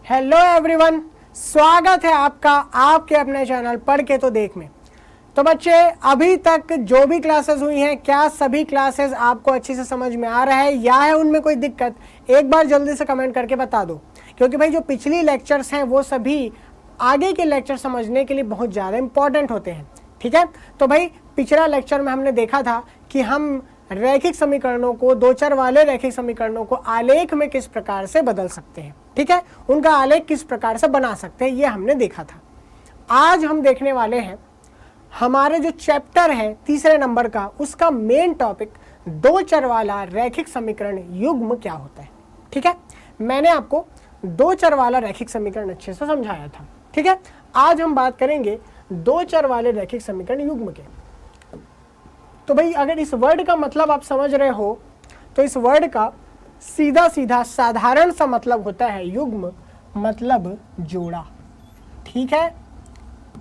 Hello everyone, स्वागत है आपका आपके अपने चैनल पढ़ के तो देख में। तो बच्चे, अभी तक जो भी क्लासेस हुई हैं, क्या सभी क्लासेस आपको अच्छे से समझ में आ रहा है या है उनमें कोई दिक्कत? एक बार जल्दी से कमेंट करके बता दो, क्योंकि भाई जो पिछली लेक्चर्स हैं वो सभी आगे के लेक्चर समझने के लिए बहुत ज़्यादा इंपॉर्टेंट होते हैं। ठीक है, तो भाई पिछला लेक्चर में हमने देखा था कि हम रैखिक समीकरणों को, दो चर वाले रैखिक समीकरणों को आलेख में किस प्रकार से बदल सकते हैं। ठीक है, उनका आलेख किस प्रकार से बना सकते हैं, ये हमने देखा था। आज हम देखने वाले हैं हमारे जो चैप्टर है तीसरे नंबर का, उसका मेन टॉपिक दो चर वाला रैखिक समीकरण युग्म क्या होता है। ठीक है, मैंने आपको दो चर वाला रैखिक समीकरण अच्छे से समझाया था। ठीक है, आज हम बात करेंगे दो चर वाले रैखिक समीकरण युग्म के। तो भाई अगर इस वर्ड का मतलब आप समझ रहे हो, तो इस वर्ड का सीधा सीधा साधारण सा मतलब होता है युग्म, मतलब जोड़ा। ठीक है,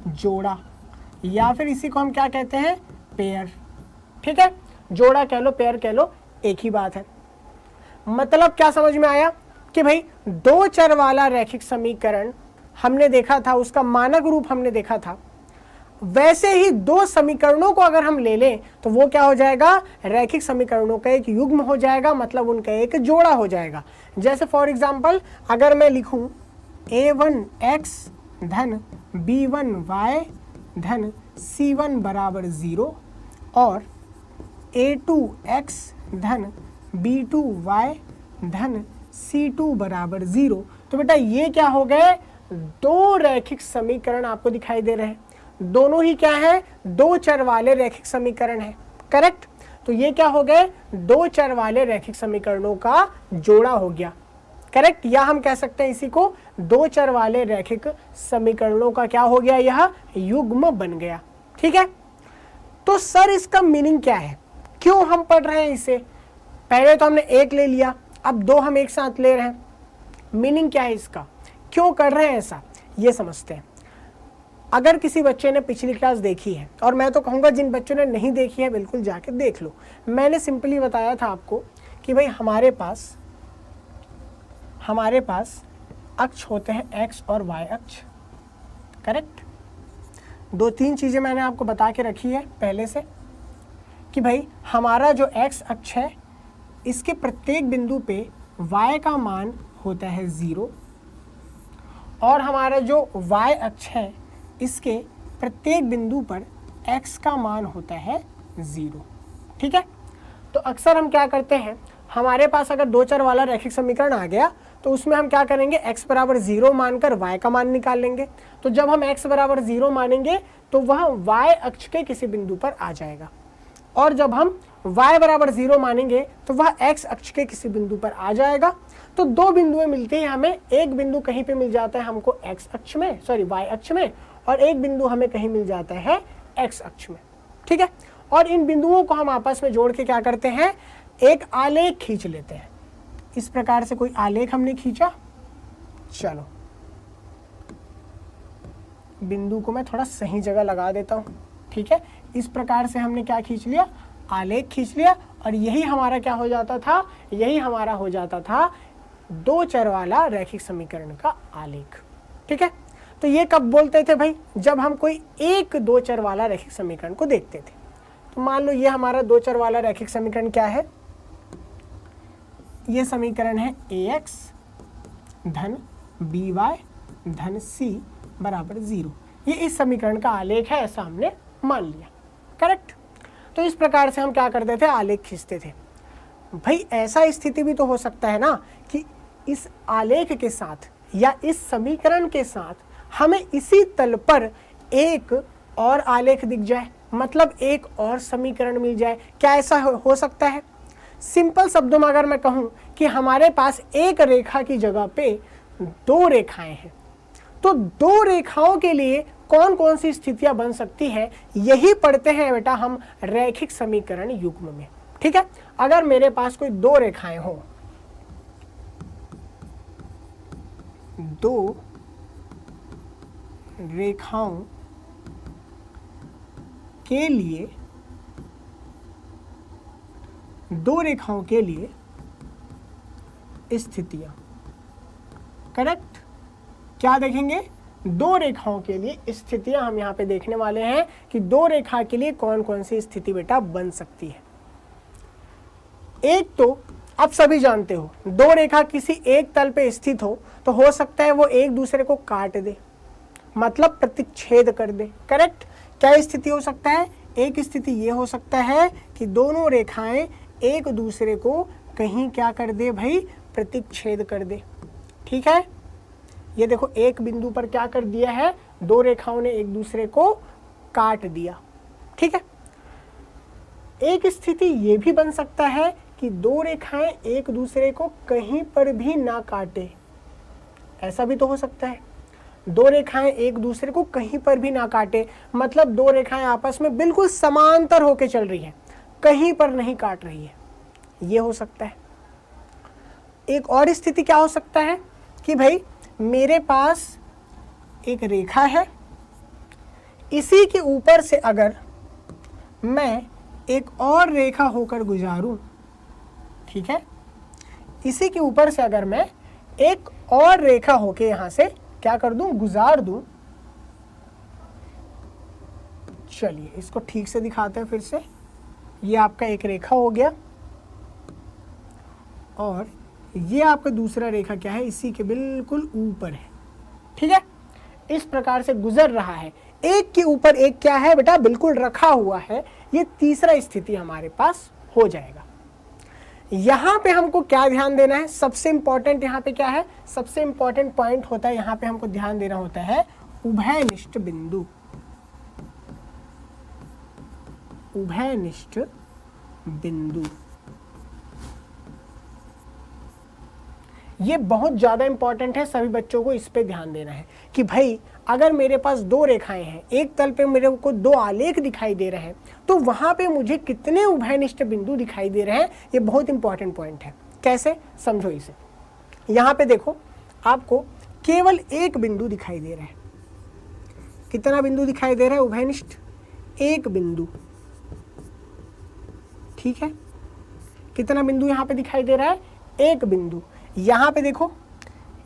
जोड़ा, या फिर इसी को हम क्या कहते हैं, पेयर। ठीक है, जोड़ा कह लो, पेयर कह लो, एक ही बात है। मतलब क्या समझ में आया कि भाई दो चर वाला रैखिक समीकरण हमने देखा था, उसका मानक रूप हमने देखा था। वैसे ही दो समीकरणों को अगर हम ले लें तो वो क्या हो जाएगा, रैखिक समीकरणों का एक युग्म हो जाएगा, मतलब उनका एक जोड़ा हो जाएगा। जैसे फॉर एग्जांपल अगर मैं लिखूं a1x धन b1y धन c1 बराबर 0 और a2x धन b2y धन c2 बराबर 0, तो बेटा ये क्या हो गए, दो रैखिक समीकरण आपको दिखाई दे रहे हैं। दोनों ही क्या है, दो चर वाले रैखिक समीकरण है। करेक्ट, तो ये क्या हो गए, दो चर वाले रैखिक समीकरणों का जोड़ा हो गया। करेक्ट, या हम कह सकते हैं इसी को दो चर वाले रैखिक समीकरणों का क्या हो गया, यह युग्म बन गया। ठीक है, तो सर इसका मीनिंग क्या है, क्यों हम पढ़ रहे हैं इसे? पहले तो हमने एक ले लिया, अब दो हम एक साथ ले रहे हैं। मीनिंग क्या है इसका, क्यों कर रहे हैं ऐसा, ये समझते हैं। अगर किसी बच्चे ने पिछली क्लास देखी है, और मैं तो कहूँगा जिन बच्चों ने नहीं देखी है बिल्कुल जाके देख लो। मैंने सिंपली बताया था आपको कि भाई हमारे पास अक्ष होते हैं एक्स और वाई अक्ष। करेक्ट, दो तीन चीज़ें मैंने आपको बता के रखी है पहले से कि भाई हमारा जो एक्स अक्ष है, इसके प्रत्येक बिंदु पे वाई का मान होता है 0, और हमारा जो वाई अक्ष है, इसके प्रत्येक बिंदु पर x का मान होता है 0। ठीक है, तो अक्सर हम क्या करते हैं, हमारे पास अगर दो चर वाला रैखिक समीकरण आ गया तो उसमें हम क्या करेंगे, x बराबर 0 मानकर y का मान निकाल लेंगे। तो जब हम x बराबर 0 मानेंगे तो वह y अक्ष के किसी बिंदु पर आ जाएगा, और जब हम y बराबर 0 मानेंगे तो वह x अक्ष के किसी बिंदु पर आ जाएगा। तो दो बिंदुएं मिलती हैं हमें, एक बिंदु कहीं पे मिल जाता है हमको x अक्ष में, y अक्ष में, और एक बिंदु हमें कहीं मिल जाता है x अक्ष में। ठीक है, और इन बिंदुओं को हम आपस में जोड़ के क्या करते हैं, एक आलेख खींच लेते हैं। इस प्रकार से कोई आलेख हमने खींचा, चलो बिंदु को मैं थोड़ा सही जगह लगा देता हूँ। ठीक है, इस प्रकार से हमने क्या खींच लिया, आलेख खींच लिया, और यही हमारा क्या हो जाता था, यही हमारा हो जाता था दो चर वाला रैखिक समीकरण का आलेख। ठीक है, तो ये कब बोलते थे भाई, जब हम कोई एक दो चर वाला रैखिक समीकरण को देखते थे। तो मान लो ये हमारा दो चर वाला रैखिक समीकरण क्या है, ये समीकरण है ax धन by धन c बराबर 0। ये इस समीकरण का आलेख है, ऐसा हमने मान लिया। करेक्ट, तो इस प्रकार से हम क्या करते थे, आलेख खींचते थे। भाई ऐसा स्थिति भी तो हो सकता है ना कि इस आलेख के साथ या इस समीकरण के साथ हमें इसी तल पर एक और आलेख दिख जाए, मतलब एक और समीकरण मिल जाए। क्या ऐसा हो सकता है? सिंपल शब्दों में अगर मैं कहूं कि हमारे पास एक रेखा की जगह पे दो रेखाएं हैं, तो दो रेखाओं के लिए कौन कौन सी स्थितियां बन सकती है, यही पढ़ते हैं बेटा हम रैखिक समीकरण युग्म में। ठीक है, अगर मेरे पास कोई दो रेखाएं हो, दो रेखाओं के लिए, दो रेखाओं के लिए स्थितियां। करेक्ट, क्या देखेंगे, दो रेखाओं के लिए स्थितियां हम यहाँ पे देखने वाले हैं कि दो रेखा के लिए कौन कौन सी स्थिति बेटा बन सकती है। एक तो आप सभी जानते हो, दो रेखा किसी एक तल पे स्थित हो हो सकता है वो एक दूसरे को काट दे, मतलब प्रतिच्छेद कर दे। करेक्ट। क्या स्थिति हो सकता है, एक स्थिति ये हो सकता है कि दोनों रेखाएं एक दूसरे को कहीं क्या कर दे भाई, प्रतिच्छेद कर दे। ठीक है, ये देखो एक बिंदु पर क्या कर दिया है, दो रेखाओं ने एक दूसरे को काट दिया। ठीक है, एक स्थिति ये भी बन सकता है कि दो रेखाएं एक दूसरे को कहीं पर भी ना काटे। ऐसा भी तो हो सकता है, दो रेखाएं एक दूसरे को कहीं पर भी ना काटे, मतलब दो रेखाएं आपस में बिल्कुल समांतर होके चल रही हैं, कहीं पर नहीं काट रही है, ये हो सकता है। एक और स्थिति क्या हो सकता है कि भाई मेरे पास एक रेखा है, इसी के ऊपर से अगर मैं एक और रेखा होकर गुजारूं, ठीक है, इसी के ऊपर से अगर मैं एक और रेखा होके यहां से क्या कर दूं, गुजार दूं। चलिए इसको ठीक से दिखाते हैं फिर से। ये आपका एक रेखा हो गया और ये आपका दूसरा रेखा क्या है, इसी के बिल्कुल ऊपर है। ठीक है, इस प्रकार से गुजर रहा है, एक के ऊपर एक क्या है बेटा, बिल्कुल रखा हुआ है। ये तीसरा स्थिति हमारे पास हो जाएगा। यहां पे हमको क्या ध्यान देना है, सबसे इंपॉर्टेंट यहां पे क्या है, सबसे इंपॉर्टेंट पॉइंट होता है, यहां पे हमको ध्यान देना होता है उभयनिष्ठ बिंदु। उभयनिष्ठ बिंदु ये बहुत ज़्यादा इंपॉर्टेंट है, सभी बच्चों को इस पे ध्यान देना है कि भाई अगर मेरे पास दो रेखाएं हैं, एक तल पे मेरे को दो आलेख दिखाई दे रहे हैं, तो वहां पे मुझे कितने उभयनिष्ठ बिंदु दिखाई दे रहे हैं, ये बहुत इंपॉर्टेंट पॉइंट है। कैसे, समझो इसे। यहाँ पे देखो, आपको केवल एक बिंदु दिखाई दे रहा है। कितना बिंदु दिखाई दे रहा है उभयनिष्ठ, एक बिंदु। ठीक है, कितना बिंदु यहाँ पे दिखाई दे रहा है, एक बिंदु। यहाँ पे देखो,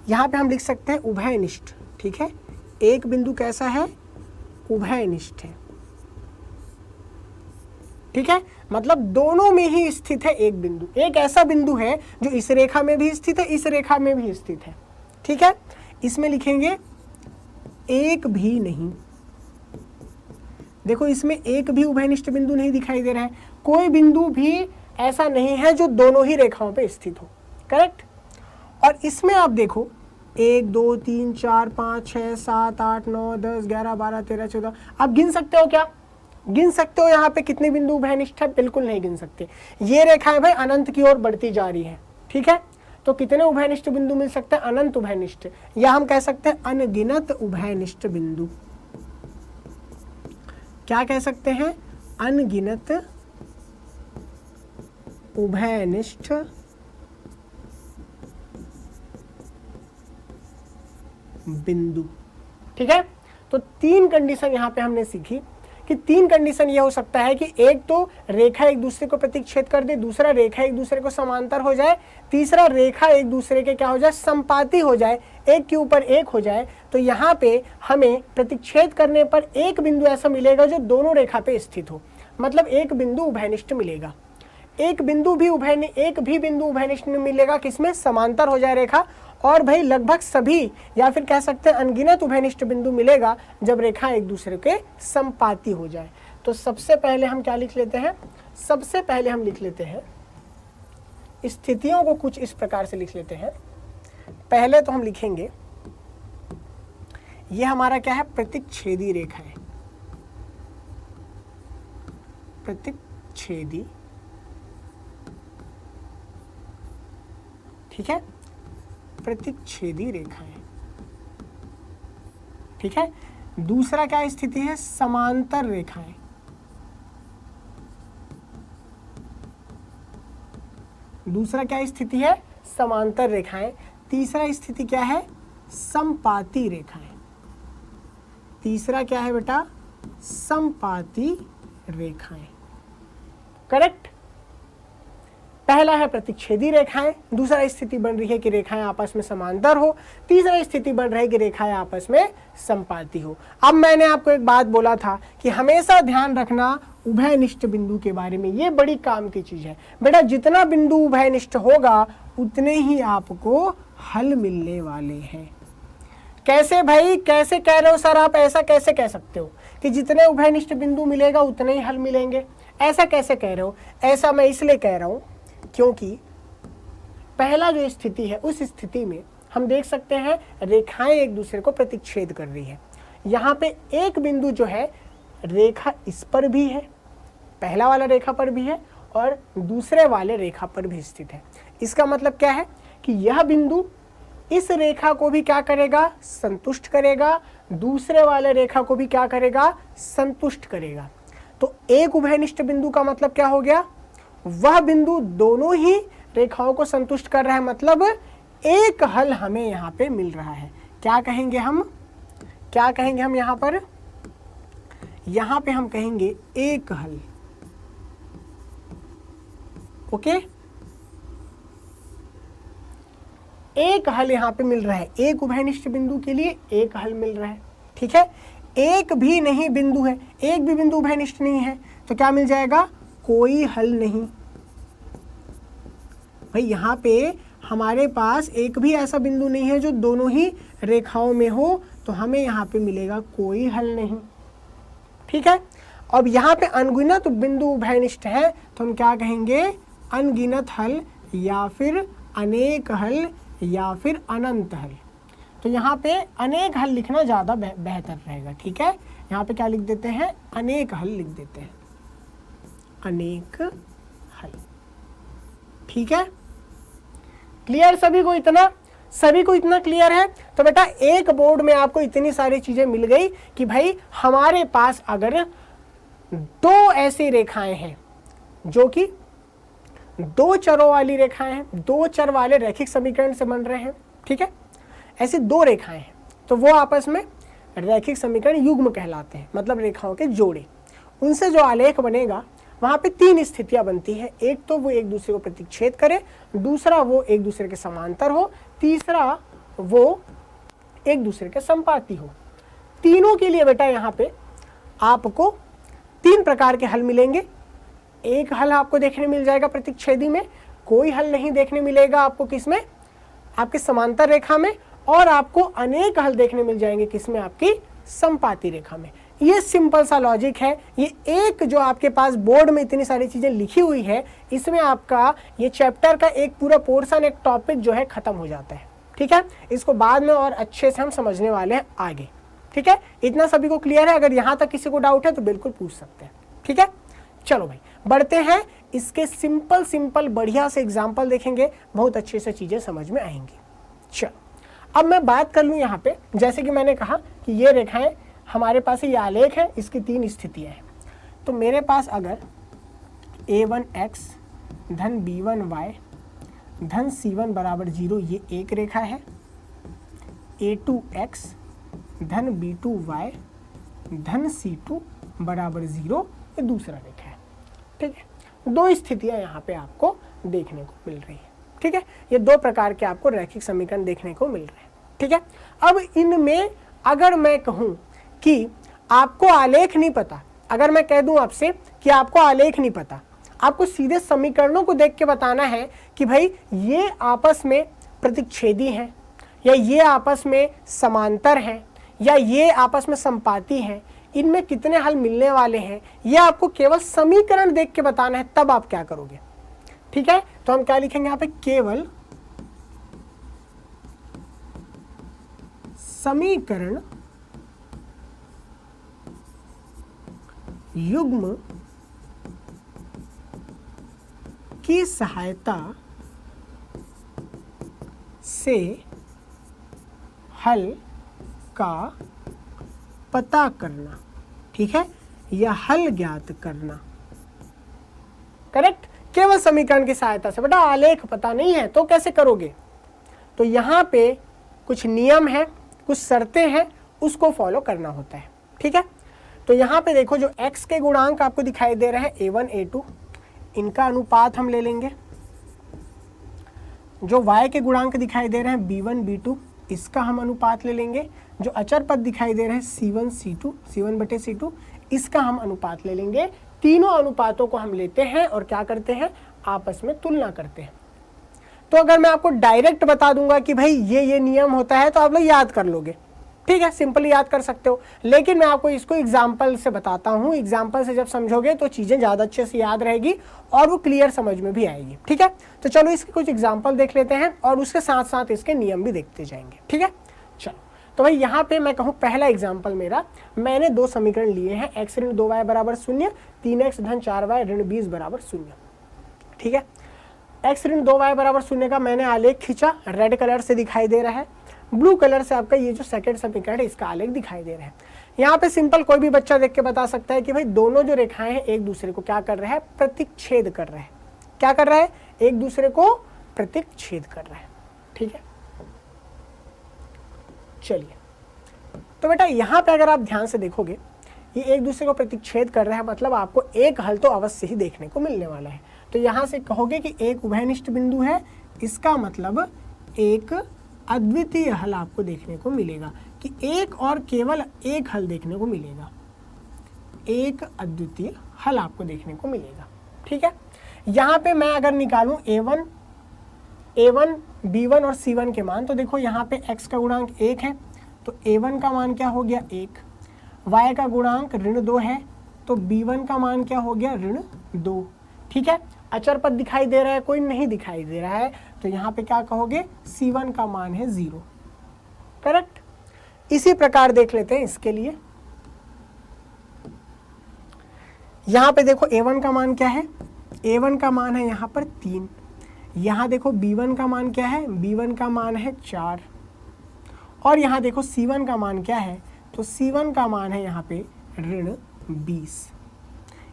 यहाँ पे हम लिख सकते हैं उभयनिष्ठ। ठीक है, एक बिंदु कैसा है, उभयनिष्ठ है। ठीक है, मतलब दोनों में ही स्थित है एक बिंदु। एक ऐसा बिंदु है जो इस रेखा में भी स्थित है, इस रेखा में भी स्थित है। ठीक है, इसमें लिखेंगे एक भी नहीं। देखो इसमें एक भी उभयनिष्ठ बिंदु नहीं दिखाई दे रहा है, कोई बिंदु भी ऐसा नहीं है जो दोनों ही रेखाओं पे स्थित हो। करेक्ट। और इसमें आप देखो 1 2 3 4 5 6 7 8 9 10 11 12 13 14, आप गिन सकते हो क्या, गिन सकते हो यहाँ पे कितने बिंदु उभयनिष्ठ है, बिल्कुल नहीं गिन सकते। ये रेखाएं भाई अनंत की ओर बढ़ती जा रही है। ठीक है, तो कितने उभयनिष्ठ बिंदु मिल सकते हैं, अनंत उभयनिष्ठ, या हम कह सकते हैं अनगिनत उभयनिष्ठ बिंदु। क्या कह सकते हैं, अनगिनत उभयनिष्ठ बिंदु। ठीक है, तो तीन कंडीशन यहां पे हमने सीखी कि तीन कंडीशन ये हो सकता है कि एक तो रेखा एक दूसरे को प्रतिच्छेद कर दे, दूसरा रेखा एक दूसरे को समांतर हो जाए, तीसरा रेखा एक दूसरे के क्या हो जाए, संपाती हो जाए, एक के ऊपर एक हो जाए। तो यहाँ पे हमें प्रतिच्छेद करने पर एक बिंदु ऐसा मिलेगा जो दोनों रेखा पे स्थित हो, मतलब एक बिंदु उभयनिष्ठ मिलेगा। एक बिंदु भी उभयनिष्ठ मिलेगा, किसमें, समांतर हो जाए रेखा। और भाई लगभग सभी या फिर कह सकते हैं अनगिनत उभयनिष्ठ बिंदु मिलेगा जब रेखा एक दूसरे के संपाती हो जाए। तो सबसे पहले हम क्या लिख लेते हैं, सबसे पहले हम लिख लेते हैं स्थितियों को कुछ इस प्रकार से लिख लेते हैं। पहले तो हम लिखेंगे ये हमारा क्या है, प्रतिच्छेदी रेखा है, प्रतिच्छेदी। ठीक है, प्रतिच्छेदी रेखाएं। ठीक है, दूसरा क्या स्थिति है, समांतर रेखाएं। दूसरा क्या स्थिति है, समांतर रेखाएं। तीसरा स्थिति क्या है, समपाती रेखाएं। तीसरा क्या है बेटा, समपाती रेखाएं। करेक्ट। पहला है प्रतिच्छेदी रेखाएं, दूसरा स्थिति बन रही है कि रेखाएं आपस में समांतर हो, तीसरा स्थिति बन रही है कि रेखाएं आपस में संपाती हो। अब मैंने आपको एक बात बोला था कि हमेशा ध्यान रखना उभयनिष्ठ बिंदु के बारे में, ये बड़ी काम की चीज है बेटा। जितना बिंदु उभयनिष्ठ होगा उतने ही आपको हल मिलने वाले हैं। कैसे भाई, कैसे कह रहे हो सर आप, ऐसा कैसे कह सकते हो कि जितने उभयनिष्ठ बिंदु मिलेगा उतने ही हल मिलेंगे? ऐसा कैसे कह रहे हो? ऐसा मैं इसलिए कह रहा हूं क्योंकि पहला जो स्थिति है उस स्थिति में हम देख सकते हैं रेखाएं एक दूसरे को प्रतिच्छेद कर रही है। यहाँ पे एक बिंदु जो है रेखा इस पर भी है, पहला वाला रेखा पर भी है और दूसरे वाले रेखा पर भी स्थित है। इसका मतलब क्या है कि यह बिंदु इस रेखा को भी क्या करेगा, संतुष्ट करेगा, दूसरे वाले रेखा को भी क्या करेगा, संतुष्ट करेगा। तो एक उभयनिष्ठ बिंदु का मतलब क्या हो गया, वह बिंदु दोनों ही रेखाओं को संतुष्ट कर रहा है, मतलब एक हल हमें यहाँ पे मिल रहा है। क्या कहेंगे हम, क्या कहेंगे हम यहाँ पर, यहाँ पे हम कहेंगे एक हल। ओके, एक हल यहाँ पे मिल रहा है, एक उभयनिष्ठ बिंदु के लिए एक हल मिल रहा है। ठीक है, एक भी नहीं बिंदु है, एक भी बिंदु उभयनिष्ठ नहीं है तो क्या मिल जाएगा, कोई हल नहीं। भाई यहाँ पे हमारे पास एक भी ऐसा बिंदु नहीं है जो दोनों ही रेखाओं में हो, तो हमें यहाँ पे मिलेगा कोई हल नहीं। ठीक है, अब यहाँ पे अनगिनत बिंदु उभयनिष्ठ है तो हम क्या कहेंगे, अनगिनत हल या फिर अनेक हल या फिर अनंत हल। तो यहाँ पे अनेक हल लिखना ज़्यादा बेहतर रहेगा। ठीक है, यहाँ पे क्या लिख देते हैं, अनेक हल लिख देते हैं, अनेक हल। ठीक है, क्लियर सभी को इतना, सभी को इतना क्लियर है? तो बेटा एक बोर्ड में आपको इतनी सारी चीजें मिल गई कि भाई हमारे पास अगर दो ऐसी रेखाएं हैं जो कि दो चरों वाली रेखाएं हैं, दो चर वाले रैखिक समीकरण से बन रहे हैं, ठीक है, ऐसी दो रेखाएं हैं तो वो आपस में रैखिक समीकरण युग्म कहलाते हैं, मतलब रेखाओं के जोड़े। उनसे जो आलेख बनेगा वहाँ पे तीन स्थितियां बनती हैं, एक तो वो एक दूसरे को प्रतिच्छेद करे, दूसरा वो एक दूसरे के समांतर हो, तीसरा वो एक दूसरे के संपाती हो। तीनों के लिए बेटा यहाँ पे आपको तीन प्रकार के हल मिलेंगे। एक हल आपको देखने मिल जाएगा प्रतिच्छेदी में, कोई हल नहीं देखने मिलेगा आपको किसमें, आपके समांतर रेखा में, और आपको अनेक हल देखने मिल जाएंगे किसमें, आपकी संपाती रेखा में। ये सिंपल सा लॉजिक है। ये एक जो आपके पास बोर्ड में इतनी सारी चीजें लिखी हुई है, इसमें आपका ये चैप्टर का एक पूरा पोर्शन, एक टॉपिक जो है खत्म हो जाता है। ठीक है, इसको बाद में और अच्छे से हम समझने वाले हैं आगे। ठीक है, इतना सभी को क्लियर है? अगर यहाँ तक किसी को डाउट है तो बिल्कुल पूछ सकते हैं। ठीक है, चलो भाई बढ़ते हैं, इसके सिंपल सिंपल बढ़िया से एग्जाम्पल देखेंगे, बहुत अच्छे से चीजें समझ में आएंगी। चलो अब मैं बात कर लूँ यहाँ पे, जैसे कि मैंने कहा कि ये रेखाएं हमारे पास ये आलेख है, इसकी तीन स्थितियां हैं। तो मेरे पास अगर a1x धन b1y धन c1 बराबर 0 ये एक रेखा है, a2x धन b2y धन c2 बराबर 0 ये दूसरा रेखा है। ठीक है, दो स्थितियां यहाँ पे आपको देखने को मिल रही है। ठीक है, ये दो प्रकार के आपको रैखिक समीकरण देखने को मिल रहे हैं। ठीक है, अब इनमें अगर मैं कहूँ कि आपको आलेख नहीं पता, अगर मैं कह दूं आपसे कि आपको आलेख नहीं पता, आपको सीधे समीकरणों को देख के बताना है कि भाई ये आपस में प्रतिच्छेदी हैं, या ये आपस में समांतर हैं, या ये आपस में संपाती हैं, इनमें कितने हल मिलने वाले हैं, ये आपको केवल समीकरण देख के बताना है, तब आप क्या करोगे। ठीक है, तो हम क्या लिखेंगे यहाँ पे, केवल समीकरण युग्म की सहायता से हल का पता करना। ठीक है, या हल ज्ञात करना। करेक्ट, केवल समीकरण की सहायता से। बेटा आलेख पता नहीं है तो कैसे करोगे, तो यहाँ पे कुछ नियम है, कुछ शर्तें हैं, उसको फॉलो करना होता है। ठीक है, तो यहाँ पे देखो जो x के गुणांक आपको दिखाई दे रहे हैं a1 a2, इनका अनुपात हम ले लेंगे। जो y के गुणांक दिखाई दे रहे हैं b1 b2, इसका हम अनुपात ले लेंगे। जो अचर पद दिखाई दे रहे हैं c1 c2, c1/c2, इसका हम अनुपात ले लेंगे। तीनों अनुपातों को हम लेते हैं और क्या करते हैं, आपस में तुलना करते हैं। तो अगर मैं आपको डायरेक्ट बता दूंगा कि भाई ये नियम होता है तो आप लोग याद कर लोगे, ठीक है, सिंपली याद कर सकते हो। लेकिन मैं आपको इसको एग्जाम्पल से बताता हूँ। एग्जाम्पल से जब समझोगे तो चीज़ें ज़्यादा अच्छे से याद रहेगी और वो क्लियर समझ में भी आएगी, ठीक है। तो चलो इसके कुछ एग्जाम्पल देख लेते हैं और उसके साथ साथ इसके नियम भी देखते जाएंगे, ठीक है। चलो तो भाई यहाँ पे मैं कहूँ पहला एग्जाम्पल मेरा, मैंने दो समीकरण लिए हैं, x ऋण 2y बराबर 0, 3x धन 4y ऋण 20 बराबर 0, ठीक है। x ऋण 2y बराबर 0 का मैंने आलेख खींचा, रेड कलर से दिखाई दे रहा है। ब्लू कलर से आपका ये जो सेकंड समीकरण है इसका आलेख दिखाई दे रहा है। यहाँ पे सिंपल कोई भी बच्चा देख के बता सकता है कि भाई दोनों जो रेखाएं हैं एक दूसरे को क्या कर रहे हैं, प्रतिच्छेद कर रहे हैं। क्या कर रहा है, एक दूसरे को प्रतिच्छेद कर रहा है, ठीक है। चलिए तो बेटा यहाँ पे अगर आप ध्यान से देखोगे ये एक दूसरे को प्रतिच्छेद कर रहे हैं, मतलब आपको एक हल तो अवश्य ही देखने को मिलने वाला है। तो यहाँ से कहोगे कि एक उभयनिष्ठ बिंदु है, इसका मतलब एक अद्वितीय हल आपको देखने को मिलेगा, कि एक और केवल एक हल देखने को मिलेगा, एक अद्वितीय हल आपको देखने को मिलेगा, ठीक है। यहाँ पे मैं अगर निकालूं a1, b1 और c1 के मान, तो देखो यहाँ पे x का गुणांक 1 है तो a1 का मान क्या हो गया 1, y का गुणांक ऋण 2 है तो b1 का मान क्या हो गया ऋण 2, ठीक है। अचर पद दिखाई दे रहा है, कोई नहीं दिखाई दे रहा है, तो यहाँ पे क्या कहोगे, c1 का मान है 0, करेक्ट। इसी प्रकार देख लेते हैं इसके लिए। यहाँ पे देखो a1 का मान क्या है, a1 का मान है यहाँ पर 3, यहाँ देखो b1 का मान क्या है, b1 का मान है 4, और यहाँ देखो c1 का मान क्या है, तो c1 का मान है यहाँ पे ऋण 20।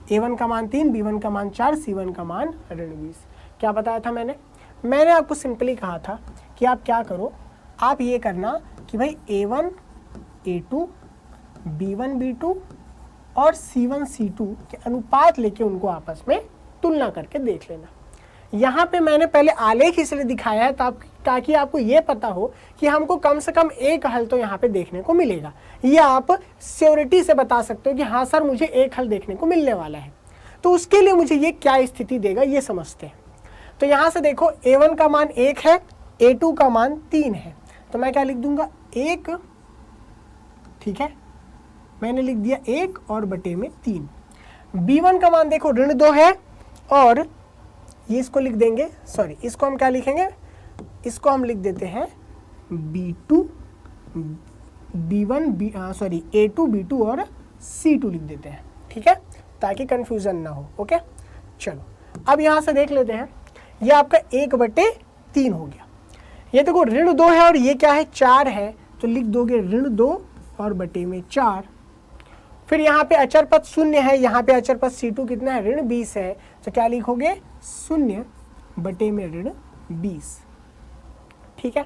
a1 का मान 3, b1 का मान 4, c1 का मान ऋण 20। क्या बताया था मैंने आपको सिंपली कहा था कि आप क्या करो, आप ये करना कि भाई a1 a2, b1 b2 और c1 c2 के अनुपात लेके उनको आपस में तुलना करके देख लेना। यहाँ पे मैंने पहले आलेख इसलिए दिखाया है ताकि आपको ये पता हो कि हमको कम से कम एक हल तो यहाँ पे देखने को मिलेगा। ये आप श्योरिटी से बता सकते हो कि हाँ सर मुझे एक हल देखने को मिलने वाला है। तो उसके लिए मुझे ये क्या स्थिति देगा ये समझते हैं। तो यहाँ से देखो a1 का मान 1 है, a2 का मान 3 है, तो मैं क्या लिख दूंगा 1, ठीक है, मैंने लिख दिया 1 और बटे में 3। b1 का मान देखो ऋण 2 है और ये इसको लिख देंगे, सॉरी इसको हम क्या लिखेंगे, इसको हम लिख देते हैं b2 b1 sorry a2 b2 और c2 लिख देते हैं, ठीक है, ताकि कंफ्यूजन ना हो। ओके चलो अब यहाँ से देख लेते हैं, ये आपका 1/3 हो गया। ये देखो ऋण 2 है और ये क्या है 4 है, तो लिख दोगे ऋण 2 और बटे में 4। फिर यहाँ पे अचर पद 0 है, यहाँ पे अचर पद c2 कितना है ऋण 20 है, तो क्या लिखोगे 0 बटे में ऋण 20, ठीक है।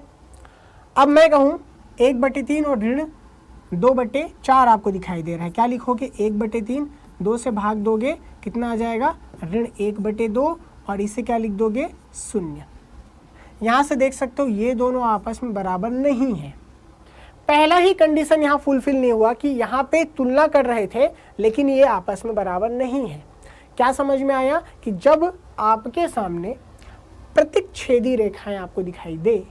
अब मैं कहूँ 1/3 और ऋण 2/4 आपको दिखाई दे रहा है, क्या लिखोगे 1/3, 2 से भाग दोगे कितना आ जाएगा ऋण 1/2 और इसे क्या लिख दोगे 0। यहाँ से देख सकते हो ये दोनों आपस में बराबर नहीं है। पहला ही कंडीशन यहाँ फुलफिल नहीं हुआ कि यहाँ पे तुलना कर रहे थे लेकिन ये आपस में बराबर नहीं है। क्या समझ में आया कि जब आपके सामने प्रतिच्छेदी रेखाएं आपको दिखाई दे,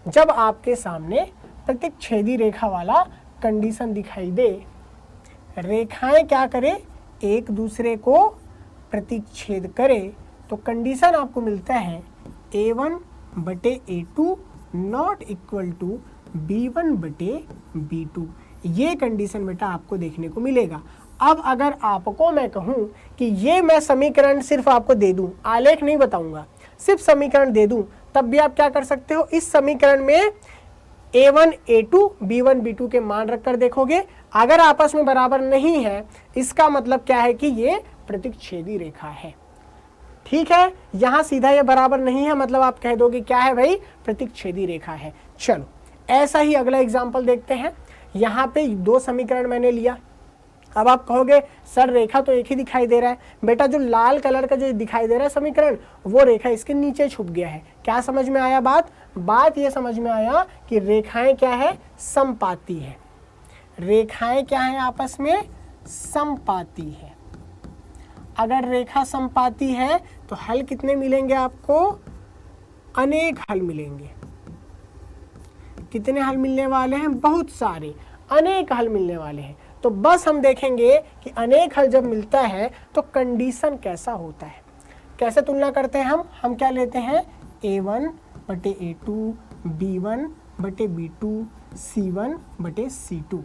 जब आपके सामने प्रतिच्छेदी रेखा वाला कंडीशन दिखाई दे, रेखाएं क्या करे एक दूसरे को प्रतिच्छेद करे, तो कंडीशन आपको मिलता है a1/a2 not equal to b1/b2। ये कंडीशन बेटा आपको देखने को मिलेगा। अब अगर आपको मैं कहूँ कि ये मैं समीकरण सिर्फ आपको दे दूं, आलेख नहीं बताऊंगा, सिर्फ समीकरण दे दूं, तब भी आप क्या कर सकते हो, इस समीकरण में a1 a2 b1 b2 के मान रखकर देखोगे, अगर आपस में बराबर नहीं है इसका मतलब क्या है कि ये प्रतिच्छेदी रेखा है, ठीक है। यहां सीधा ये बराबर नहीं है मतलब आप कह दोगे क्या है भाई प्रतिच्छेदी रेखा है। चलो ऐसा ही अगला एग्जाम्पल देखते हैं। यहाँ पे 2 समीकरण मैंने लिया, अब आप कहोगे सर रेखा तो एक ही दिखाई दे रहा है। बेटा जो लाल कलर का जो दिखाई दे रहा है समीकरण, वो रेखा इसके नीचे छुप गया है। क्या समझ में आया बात ये समझ में आया कि रेखाएं क्या है, समपाती है। रेखाएं क्या है, आपस में समपाती है। अगर रेखा समपाती है तो हल कितने मिलेंगे आपको, अनेक हल मिलेंगे। कितने हल मिलने वाले हैं, बहुत सारे, अनेक हल मिलने वाले हैं। तो बस हम देखेंगे कि अनेक हल जब मिलता है तो कंडीशन कैसा होता है। कैसे तुलना करते हैं हम क्या लेते हैं, A1 बटे A2, B1 बटे B2, C1 बटे C2।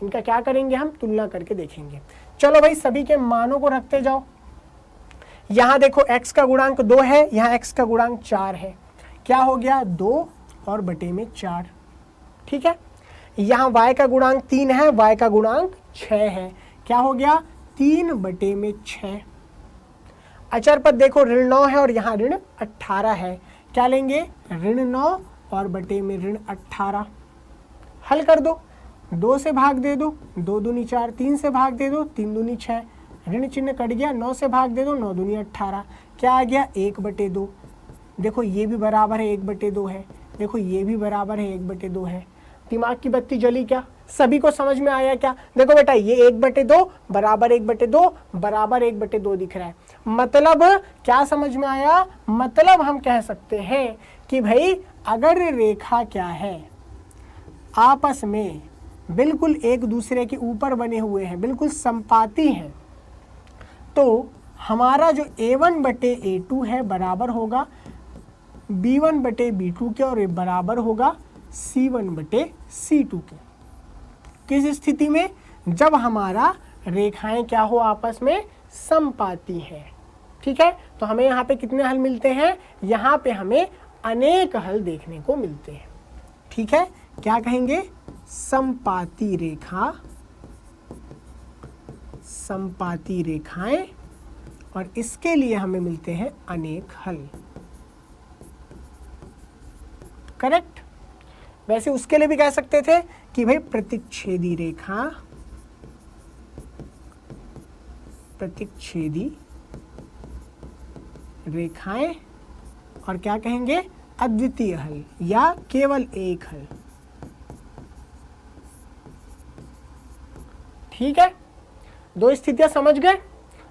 इनका क्या करेंगे, हम तुलना करके देखेंगे। चलो भाई सभी के मानों को रखते जाओ। यहाँ देखो x का गुणांक 2 है, यहाँ x का गुणांक 4 है। क्या हो गया, 2 और बटे में 4। ठीक है। यहाँ y का गुणांक 3 है, y का गुणांक 6 है। क्या हो गया, 3 बटे में 6। अचर पद देखो ऋण 9 है और यहाँ ऋण 18 है। क्या लेंगे, ऋण 9 और बटे में ऋण 18। हल कर दो, 2 से भाग दे दो, 2 दूनी 4, 3 से भाग दे दो, 3 दूनी 6, ऋण चिन्ह कट गया, 9 से भाग दे दो, 9 दूनी 18। क्या आ गया, 1 बटे 2। देखो ये भी बराबर है 1 बटे 2 है, देखो ये भी बराबर है 1 बटे 2 है। दिमाग की बत्ती जली क्या, सभी को समझ में आया क्या। देखो बेटा ये 1 बटे 2 बराबर 1 बटे 2 बराबर 1 बटे 2 दिख रहा है। मतलब क्या समझ में आया, मतलब हम कह सकते हैं कि भाई अगर रेखा क्या है, आपस में बिल्कुल एक दूसरे के ऊपर बने हुए हैं, बिल्कुल समपाती हैं, तो हमारा जो A1 बटे A2 है बराबर होगा B1 बटे B2 के, और ये बराबर होगा C1 बटे C2 के। किस स्थिति में, जब हमारा रेखाएं क्या हो, आपस में समपाती है। ठीक है। तो हमें यहाँ पे कितने हल मिलते हैं, यहाँ पे हमें अनेक हल देखने को मिलते हैं। ठीक है। क्या कहेंगे, समपाती रेखा, समपाती रेखाएं, और इसके लिए हमें मिलते हैं अनेक हल। करेक्ट। वैसे उसके लिए भी कह सकते थे कि भाई प्रतिच्छेदी रेखा, प्रतिच्छेदी रेखाएं, और क्या कहेंगे, अद्वितीय हल या केवल एक हल। ठीक है। 2 स्थितियां समझ गए।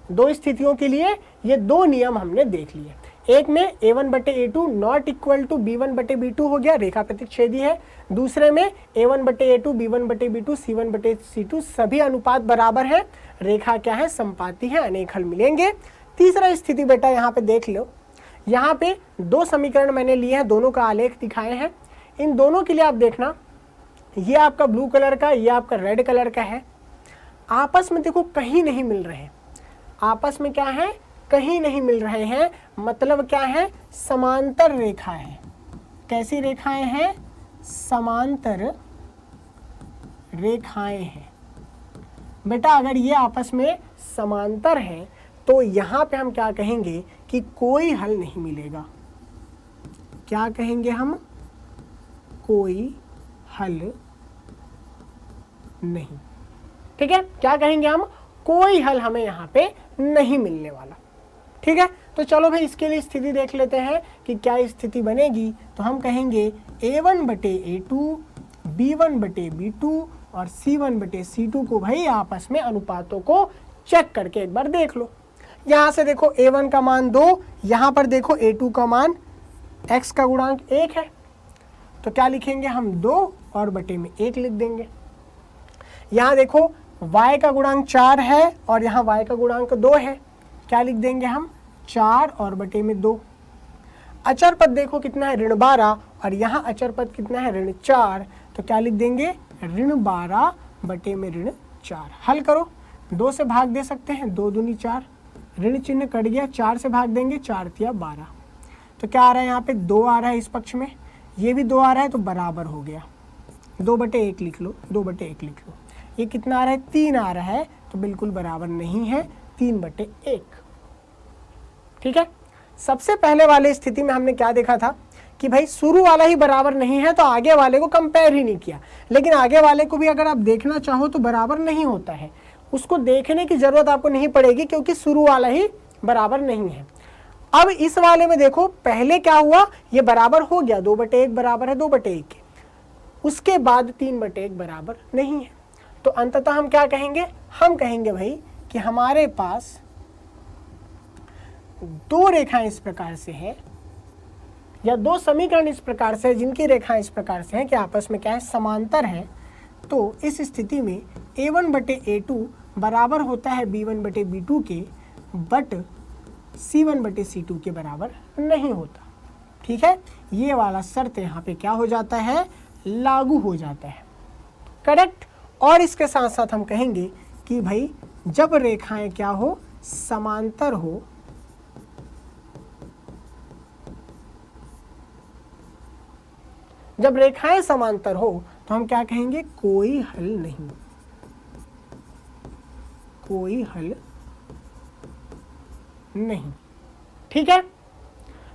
2 स्थितियों के लिए ये 2 नियम हमने देख लिए। एक में A1 बटे A2 not equal to B1 बटे B2 हो गया, रेखा प्रतिच्छेदी है। दूसरे में A1 बटे A2, B1 बटे B2, C1 बटे C2 सभी अनुपात बराबर है, रेखा क्या है, समपाती है, अनेक हल मिलेंगे। तीसरा स्थिति बेटा यहाँ पे देख लो, यहाँ पे 2 समीकरण मैंने लिए हैं, दोनों का आलेख दिखाए हैं। इन दोनों के लिए आप देखना, ये आपका ब्लू कलर का, ये आपका रेड कलर का है। आपस में देखो कहीं नहीं मिल रहे हैं, आपस में क्या है, कहीं नहीं मिल रहे हैं। मतलब क्या है, समांतर रेखा है। कैसी रेखाएं हैं, समांतर रेखाएं हैं। बेटा अगर ये आपस में समांतर हैं तो यहाँ पे हम क्या कहेंगे कि कोई हल नहीं मिलेगा। क्या कहेंगे हम, कोई हल नहीं। ठीक है। क्या कहेंगे हम, कोई हल हमें यहाँ पे नहीं मिलने वाला। ठीक है। तो चलो भाई इसके लिए स्थिति देख लेते हैं कि क्या स्थिति बनेगी। तो हम कहेंगे A1 बटे A2, B1 बटे B2 और C1 बटे C2 को भाई आपस में अनुपातों को चेक करके एक बार देख लो। यहाँ से देखो A1 का मान 2, यहाँ पर देखो A2 का मान x का गुणांक 1 है, तो क्या लिखेंगे हम, 2 और बटे में 1 लिख देंगे। यहाँ देखो y का गुणांक 4 है और यहाँ y का गुणांक 2 है, क्या लिख देंगे हम, 4 और बटे में 2। अचर पद देखो कितना है, ऋण 12, और यहाँ अचर पद कितना है, ऋण 4, तो क्या लिख देंगे, ऋण 12 बटे में ऋण 4। हल करो, 2 से भाग दे सकते हैं, 2 दूनी 4, ऋण चिन्ह कट गया, 4 से भाग देंगे, 4 तिया 12। तो क्या आ रहा है, यहाँ पे 2 आ रहा है इस पक्ष में, ये भी 2 आ रहा है, तो बराबर हो गया। 2 बटे 1 लिख लो, 2 बटे 1 लिख लो। ये कितना आ रहा है, 3 आ रहा है, तो बिल्कुल बराबर नहीं है, 3 बटे 1। ठीक है। सबसे पहले वाले स्थिति में हमने क्या देखा था कि भाई शुरू वाला ही बराबर नहीं है तो आगे वाले को कंपेयर ही नहीं किया, लेकिन आगे वाले को भी अगर आप देखना चाहो तो बराबर नहीं होता है। उसको देखने की जरूरत आपको नहीं पड़ेगी क्योंकि शुरू वाला ही बराबर नहीं है। अब इस वाले में देखो पहले क्या हुआ, ये बराबर हो गया, 2/1 बराबर है 2/1 के, उसके बाद 3/1 बराबर नहीं है। तो अंततः हम क्या कहेंगे, हम कहेंगे भाई कि हमारे पास दो रेखाएं इस प्रकार से है या दो समीकरण इस प्रकार से जिनकी रेखाएं इस प्रकार से हैं कि आपस में क्या है, समांतर है। तो इस स्थिति में A1/A2 बराबर होता है B1/B2 के, बट C1/C2 के बराबर नहीं होता। ठीक है, ये वाला शर्त यहाँ पे क्या हो जाता है, लागू हो जाता है। करेक्ट। और इसके साथ साथ हम कहेंगे कि भाई जब रेखाएं क्या हो, समांतर हो, जब रेखाएं समांतर हो तो हम क्या कहेंगे, कोई हल नहीं, कोई हल नहीं। ठीक है,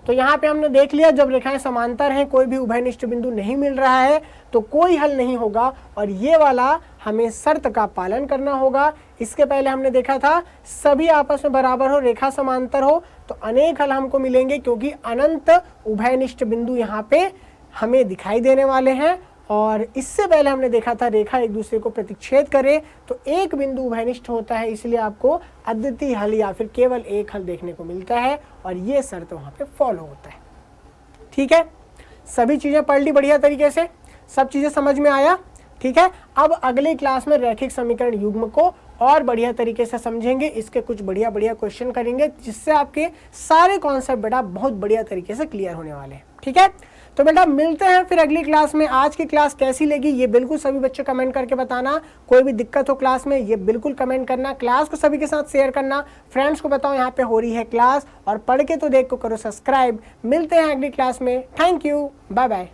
तो यहाँ पे हमने देख लिया जब रेखाएं समांतर हैं, कोई भी उभयनिष्ठ बिंदु नहीं मिल रहा है तो कोई हल नहीं होगा, और ये वाला हमें शर्त का पालन करना होगा। इसके पहले हमने देखा था सभी आपस में बराबर हो, रेखा समांतर हो तो अनेक हल हमको मिलेंगे क्योंकि अनंत उभयनिष्ठ बिंदु यहाँ पे हमें दिखाई देने वाले हैं। और इससे पहले हमने देखा था रेखा एक दूसरे को प्रतिच्छेद करे तो एक बिंदु उभयनिष्ठ होता है, इसलिए आपको अद्वितीय हल या फिर केवल एक हल देखने को मिलता है, और ये शर्त वहाँ पे फॉलो होता है। ठीक है, सभी चीज़ें पढ़ ली बढ़िया तरीके से, सब चीज़ें समझ में आया। ठीक है, अब अगली क्लास में रैखिक समीकरण युग्म को और बढ़िया तरीके से समझेंगे, इसके कुछ बढ़िया बढ़िया क्वेश्चन करेंगे जिससे आपके सारे कॉन्सेप्ट बेटा बहुत बढ़िया तरीके से क्लियर होने वाले हैं। ठीक है, तो बेटा मिलते हैं फिर अगली क्लास में। आज की क्लास कैसी लगी ये बिल्कुल सभी बच्चे कमेंट करके बताना, कोई भी दिक्कत हो क्लास में ये बिल्कुल कमेंट करना, क्लास को सभी के साथ शेयर करना, फ्रेंड्स को बताओ यहाँ पे हो रही है क्लास, और पढ़ के तो देख को करो सब्सक्राइब। मिलते हैं अगली क्लास में, थैंक यू, बाय बाय।